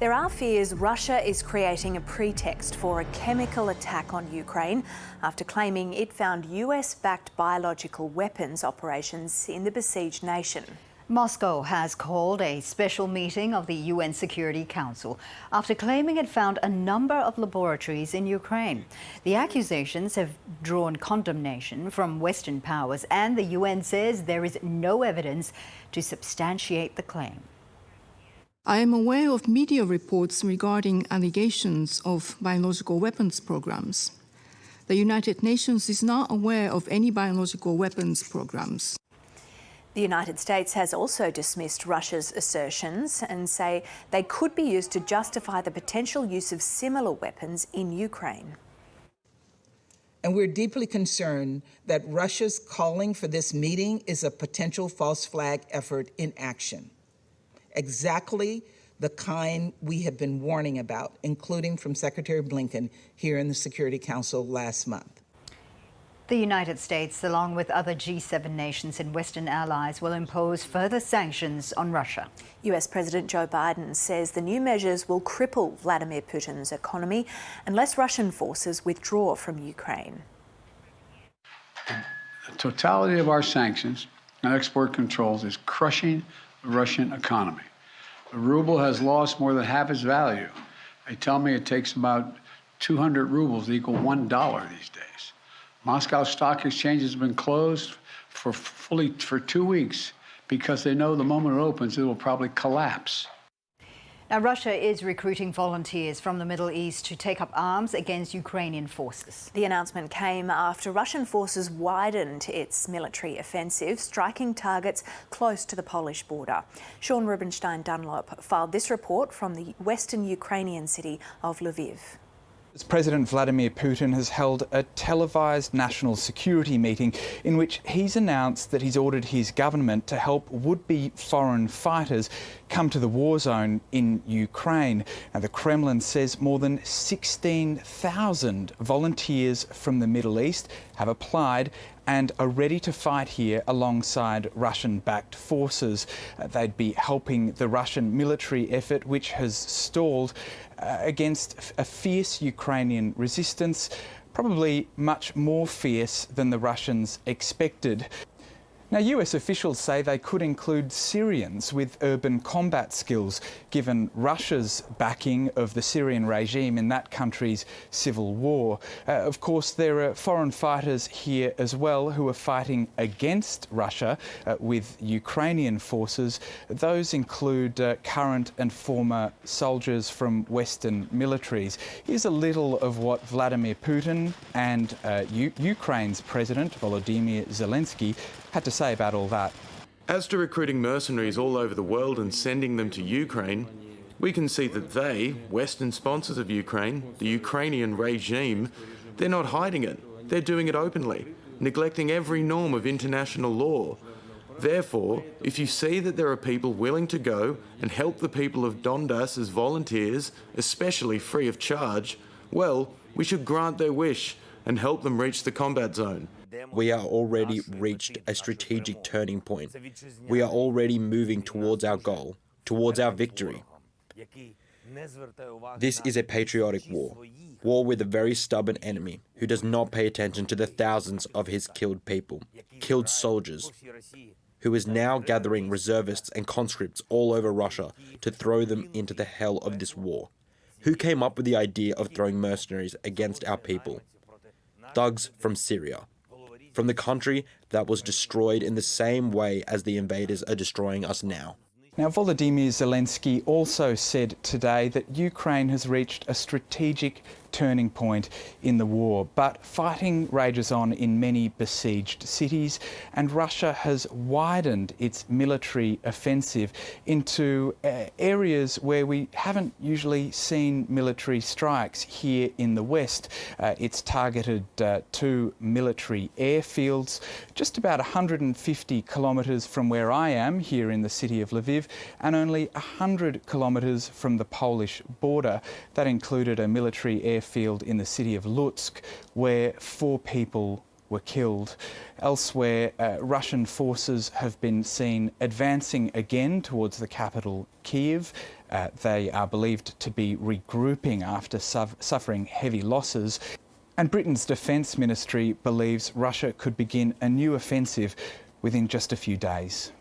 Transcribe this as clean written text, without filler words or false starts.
There are fears Russia is creating a pretext for a chemical attack on Ukraine after claiming it found US-backed biological weapons operations in the besieged nation. Moscow has called a special meeting of the UN Security Council after claiming it found a number of laboratories in Ukraine. The accusations have drawn condemnation from Western powers, and the UN says there is no evidence to substantiate the claim. I am aware of media reports regarding allegations of biological weapons programs. The United Nations is not aware of any biological weapons programs. The United States has also dismissed Russia's assertions and say they could be used to justify the potential use of similar weapons in Ukraine. And we're deeply concerned that Russia's calling for this meeting is a potential false flag effort in action. Exactly the kind we have been warning about, including from Secretary Blinken here in the Security Council last month. The United States, along with other G7 nations and Western allies, will impose further sanctions on Russia. US President Joe Biden says the new measures will cripple Vladimir Putin's economy unless Russian forces withdraw from Ukraine. The totality of our sanctions and export controls is crushing the Russian economy. The ruble has lost more than half its value. They tell me it takes about 200 rubles to equal $1 these days. Moscow Stock Exchange has been closed for 2 weeks because they know the moment it opens, it will probably collapse. Now, Russia is recruiting volunteers from the Middle East to take up arms against Ukrainian forces. The announcement came after Russian forces widened its military offensive, striking targets close to the Polish border. Sean Rubenstein-Dunlop filed this report from the western Ukrainian city of Lviv. President Vladimir Putin has held a televised national security meeting in which he's announced that he's ordered his government to help would-be foreign fighters come to the war zone in Ukraine. Now, the Kremlin says more than 16,000 volunteers from the Middle East have applied and are ready to fight here alongside Russian-backed forces. They'd be helping the Russian military effort, which has stalled against a fierce Ukrainian resistance, probably much more fierce than the Russians expected. Now, US officials say they could include Syrians with urban combat skills, given Russia's backing of the Syrian regime in that country's civil war. Of course, there are foreign fighters here as well who are fighting against Russia with Ukrainian forces. Those include current and former soldiers from Western militaries. Here's a little of what Vladimir Putin and Ukraine's President Volodymyr Zelensky had to say about all that. As to recruiting mercenaries all over the world and sending them to Ukraine, we can see that they, Western sponsors of Ukraine, the Ukrainian regime, they're not hiding it. They're doing it openly, neglecting every norm of international law. Therefore, if you see that there are people willing to go and help the people of Donbass as volunteers, especially free of charge, well, we should grant their wish and help them reach the combat zone. We are already reached a strategic turning point. We are already moving towards our goal, towards our victory. This is a patriotic war with a very stubborn enemy who does not pay attention to the thousands of his killed people, killed soldiers, who is now gathering reservists and conscripts all over Russia to throw them into the hell of this war. Who came up with the idea of throwing mercenaries against our people? Thugs from Syria. From the country that was destroyed in the same way as the invaders are destroying us now. Now, Volodymyr Zelensky also said today that Ukraine has reached a strategic turning point in the war, but fighting rages on in many besieged cities, and Russia has widened its military offensive into areas where we haven't usually seen military strikes here in the West. It's targeted 2 military airfields just about 150 kilometres from where I am here in the city of Lviv, and only 100 kilometres from the Polish border. That included a military airfield in the city of Lutsk, where 4 people were killed. Elsewhere, Russian forces have been seen advancing again towards the capital, Kyiv. They are believed to be regrouping after suffering heavy losses. And Britain's Defence Ministry believes Russia could begin a new offensive within just a few days.